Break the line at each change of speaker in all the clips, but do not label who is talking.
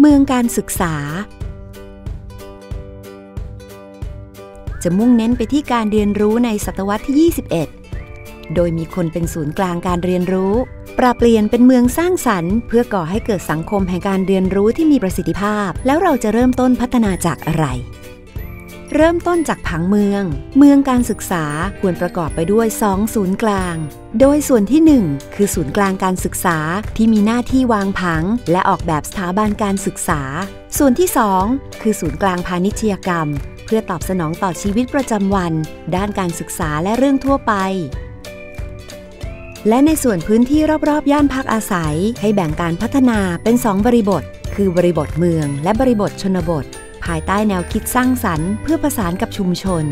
เมืองการศึกษาจะมุ่งเน้นไปที่การเรียนรู้ในศตวรรษที่ 21 โดยมีคนเป็นศูนย์กลางการเรียนรู้ปรับเปลี่ยนเป็นเมืองสร้างสรรค์เพื่อก่อให้เกิดสังคมแห่งการเรียนรู้ที่มีประสิทธิภาพแล้วเราจะเริ่มต้นพัฒนาจากอะไรเริ่มต้นจากผังเมืองการศึกษาควรประกอบไปด้วย2ศูนย์กลางโดยส่วนที่1คือศูนย์กลางการศึกษาที่มีหน้าที่วางผังและออกแบบสถาบันการศึกษาส่วนที่2คือศูนย์กลางพาณิชยกรรมเพื่อตอบสนองต่อชีวิตประจำวันด้านการศึกษาและเรื่องทั่วไปและในส่วนพื้นที่รอบๆย่านพักอาศัยให้แบ่งการพัฒนาเป็น2บริบทคือบริบทเมืองและบริบทชนบทภายใต้แนวคิดสร้างสรรค์เพื่อประสานกับชุมชน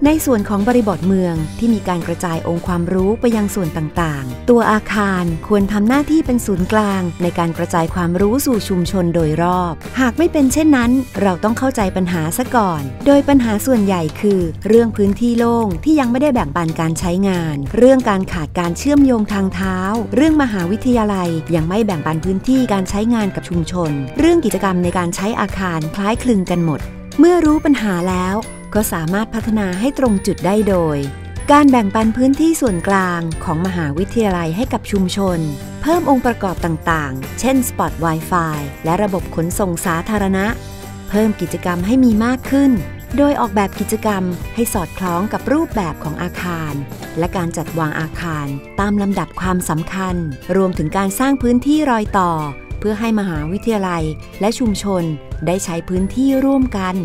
ในส่วนของบริบทเมืองที่มีการกระจายองค์ความรู้ไปยังส่วนต่างๆตัวอาคารควรทำหน้าที่เป็นศูนย์กลางในการกระจายความรู้สู่ชุมชนโดยรอบหากไม่เป็นเช่นนั้นเราต้องเข้าใจปัญหาซะก่อนโดยปัญหาส่วนใหญ่คือเรื่องพื้นที่โล่งที่ยังไม่ได้แบ่งปันการใช้งานเรื่องการขาดการเชื่อมโยงทางเท้าเรื่องมหาวิทยาลัยยังไม่แบ่งปันพื้นที่การใช้งานกับชุมชนเรื่องกิจกรรมในการใช้อาคารคล้ายคลึงกันหมดเมื่อรู้ปัญหาแล้วก็สามารถพัฒนาให้ตรงจุดได้โดยการแบ่งปันพื้นที่ส่วนกลางของมหาวิทยาลัยให้กับชุมชนเพิ่มองค์ประกอบต่างๆเช่นสปอต Wi-Fi และระบบขนส่งสาธารณะเพิ่มกิจกรรมให้มีมากขึ้นโดยออกแบบกิจกรรมให้สอดคล้องกับรูปแบบของอาคารและการจัดวางอาคารตามลำดับความสำคัญรวมถึงการสร้างพื้นที่รอยต่อเพื่อให้มหาวิทยาลัยและชุมชนได้ใช้พื้นที่ร่วมกัน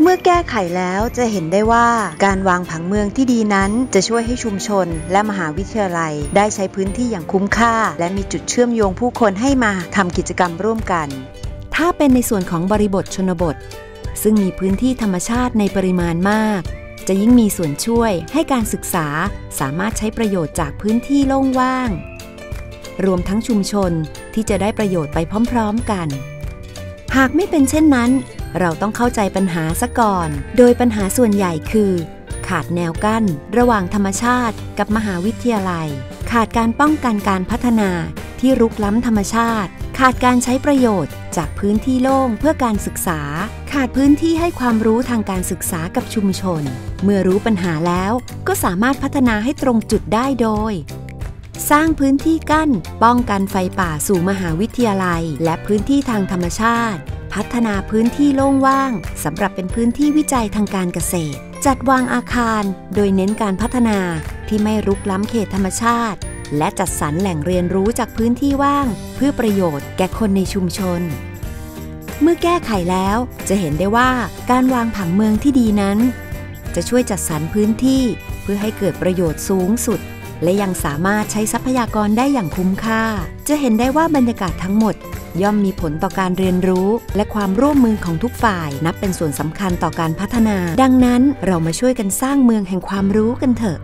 เมื่อแก้ไขแล้วจะเห็นได้ว่าการวางผังเมืองที่ดีนั้นจะช่วยให้ชุมชนและมหาวิทยาลัยได้ใช้พื้นที่อย่างคุ้มค่าและมีจุดเชื่อมโยงผู้คนให้มาทำกิจกรรมร่วมกันถ้าเป็นในส่วนของบริบทชนบทซึ่งมีพื้นที่ธรรมชาติในปริมาณมากจะยิ่งมีส่วนช่วยให้การศึกษาสามารถใช้ประโยชน์จากพื้นที่โล่งว่างรวมทั้งชุมชนที่จะได้ประโยชน์ไปพร้อมๆกันหากไม่เป็นเช่นนั้นเราต้องเข้าใจปัญหาซะก่อนโดยปัญหาส่วนใหญ่คือขาดแนวกั้นระหว่างธรรมชาติกับมหาวิทยาลัยขาดการป้องกันการพัฒนาที่รุกล้ำธรรมชาติขาดการใช้ประโยชน์จากพื้นที่โล่งเพื่อการศึกษาขาดพื้นที่ให้ความรู้ทางการศึกษากับชุมชนเมื่อรู้ปัญหาแล้วก็สามารถพัฒนาให้ตรงจุดได้โดยสร้างพื้นที่กั้นป้องกันไฟป่าสู่มหาวิทยาลัยและพื้นที่ทางธรรมชาติพัฒนาพื้นที่โล่งว่างสำหรับเป็นพื้นที่วิจัยทางการเกษตรจัดวางอาคารโดยเน้นการพัฒนาที่ไม่รุกล้ำเขตธรรมชาติและจัดสรรแหล่งเรียนรู้จากพื้นที่ว่างเพื่อประโยชน์แก่คนในชุมชนเมื่อแก้ไขแล้วจะเห็นได้ว่าการวางผังเมืองที่ดีนั้นจะช่วยจัดสรรพื้นที่เพื่อให้เกิดประโยชน์สูงสุดและยังสามารถใช้ทรัพยากรได้อย่างคุ้มค่าจะเห็นได้ว่าบรรยากาศทั้งหมดย่อมมีผลต่อการเรียนรู้และความร่วมมือของทุกฝ่ายนับเป็นส่วนสำคัญต่อการพัฒนาดังนั้นเรามาช่วยกันสร้างเมืองแห่งความรู้กันเถอะ